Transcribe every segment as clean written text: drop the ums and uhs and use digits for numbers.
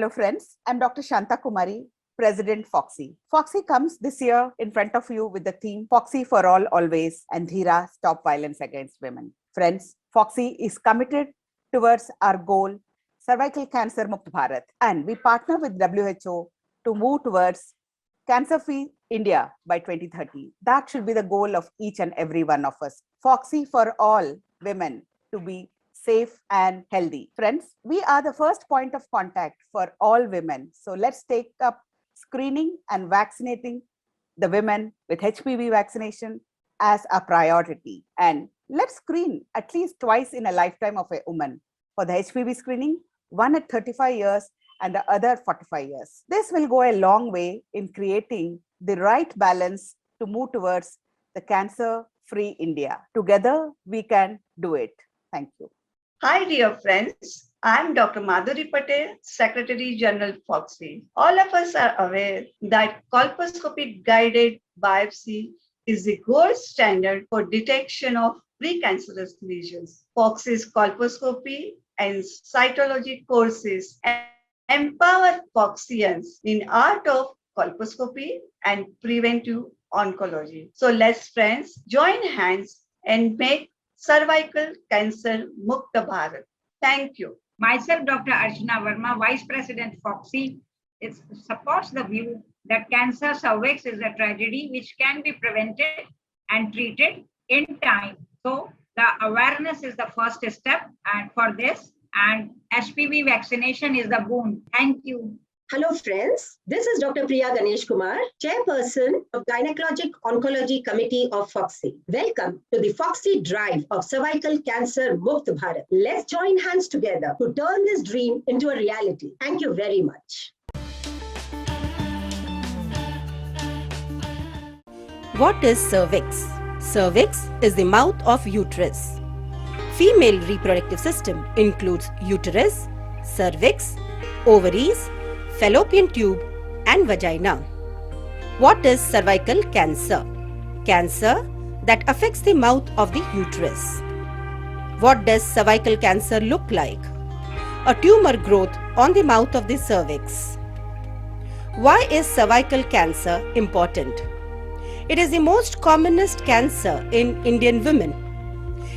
Hello friends, I'm Dr. Shanta Kumari, President FOGSI. FOGSI comes this year in front of you with the theme FOGSI for all always and Dhira stop violence against women. Friends, FOGSI is committed towards our goal Cervical Cancer Mukt Bharat, and we partner with WHO to move towards cancer-free India by 2030. That should be the goal of each and every one of us. FOGSI for all women to be safe and healthy. Friends, we are the first point of contact for all women. So let's take up screening and vaccinating the women with HPV vaccination as a priority. And let's screen at least twice in a lifetime of a woman. For the HPV screening, one at 35 years and the other 45 years. This will go a long way in creating the right balance to move towards the cancer-free India. Together, we can do it. Thank you. Hi, dear friends. I'm Dr. Madhuri Patel, Secretary General FOGSI. All of us are aware that colposcopy-guided biopsy is the gold standard for detection of precancerous lesions. FOGSI's colposcopy and cytology courses empower FOGSians in art of colposcopy and preventive oncology. So let's friends join hands and make Cervical Cancer Mukta Bharat. Thank you. Myself, Dr. Archana Verma, Vice President FOGSI, supports the view that cancer cervix is a tragedy which can be prevented and treated in time. So the awareness is the first step, and for this, and HPV vaccination is the boon. Thank you. Hello friends, this is Dr. Priya Ganesh Kumar, Chairperson of Gynecologic Oncology Committee of FOGSI. Welcome to the FOGSI drive of Cervical Cancer Mukt Bharat. Let's join hands together to turn this dream into a reality. Thank you very much. What is cervix? Cervix is the mouth of uterus. Female reproductive system includes uterus, cervix, ovaries, fallopian tube and vagina. What is cervical cancer? Cancer that affects the mouth of the uterus. What does cervical cancer look like? A tumor growth on the mouth of the cervix. Why is cervical cancer important? It is the most commonest cancer in Indian women,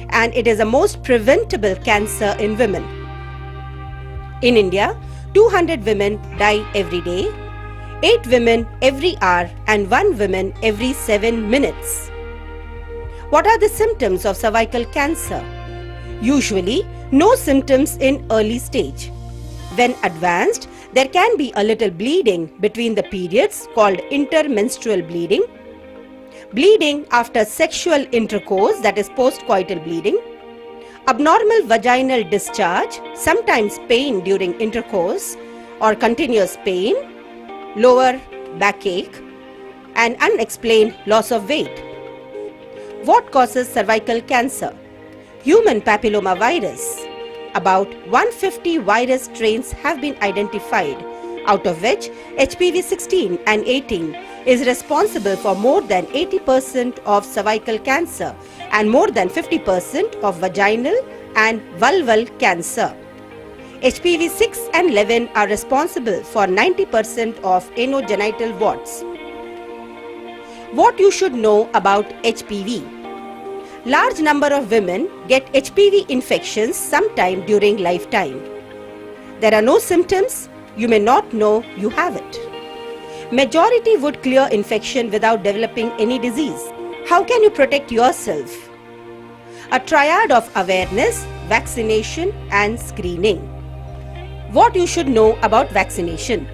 and it is the most preventable cancer in women. In India, 200 women die every day, 8 women every hour and 1 woman every 7 minutes. What are the symptoms of cervical cancer? Usually, no symptoms in early stage. When advanced, there can be a little bleeding between the periods called intermenstrual bleeding, bleeding after sexual intercourse, that is postcoital bleeding, abnormal vaginal discharge, sometimes pain during intercourse or continuous pain, lower backache, and unexplained loss of weight. What causes cervical cancer? Human papilloma virus. About 150 virus strains have been identified, out of which HPV 16 and 18 is responsible for more than 80% of cervical cancer and more than 50% of vaginal and vulval cancer. HPV 6 and 11 are responsible for 90% of anogenital warts. What you should know about HPV. Large number of women get HPV infections sometime during lifetime. There are no symptoms, you may not know you have it. Majority would clear infection without developing any disease. How can you protect yourself? A triad of awareness, vaccination and screening. What you should know about vaccination.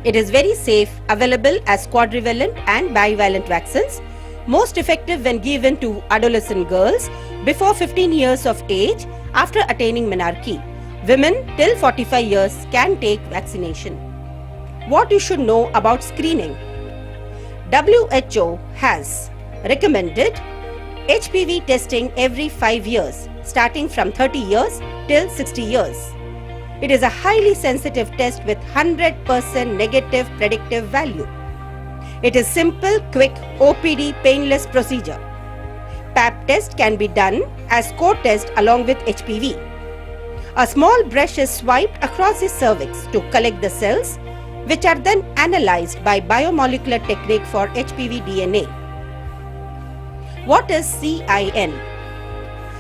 It is very safe, available as quadrivalent and bivalent vaccines, most effective when given to adolescent girls before 15 years of age after attaining menarche. Women till 45 years can take vaccination. What you should know about screening. WHO has recommended HPV testing every 5 years, starting from 30 years till 60 years. It is a highly sensitive test with 100% negative predictive value. It is simple, quick, OPD, painless procedure. PAP test can be done as co-test along with HPV. A small brush is swiped across the cervix to collect the cells, which are then analyzed by biomolecular technique for HPV DNA. What is CIN?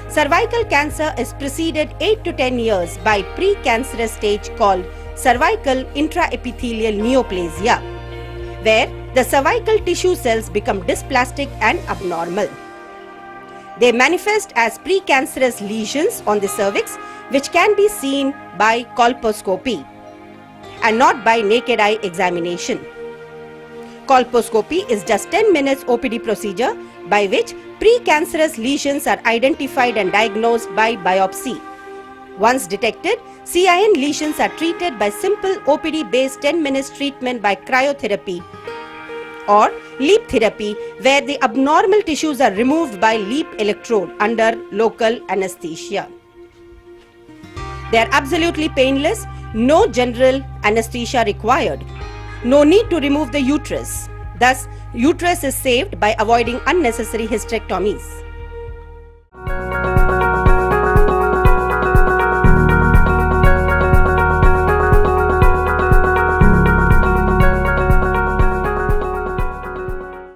Cervical cancer is preceded 8 to 10 years by precancerous stage called cervical intraepithelial neoplasia, where the cervical tissue cells become dysplastic and abnormal. They manifest as precancerous lesions on the cervix, which can be seen by colposcopy and not by naked eye examination. Colposcopy is just 10 minutes OPD procedure by which precancerous lesions are identified and diagnosed by biopsy. Once detected, CIN lesions are treated by simple OPD-based 10 minutes treatment by cryotherapy or LEEP therapy, where the abnormal tissues are removed by LEEP electrode under local anesthesia. They are absolutely painless, no general anesthesia required, no need to remove the uterus. Thus, uterus is saved by avoiding unnecessary hysterectomies.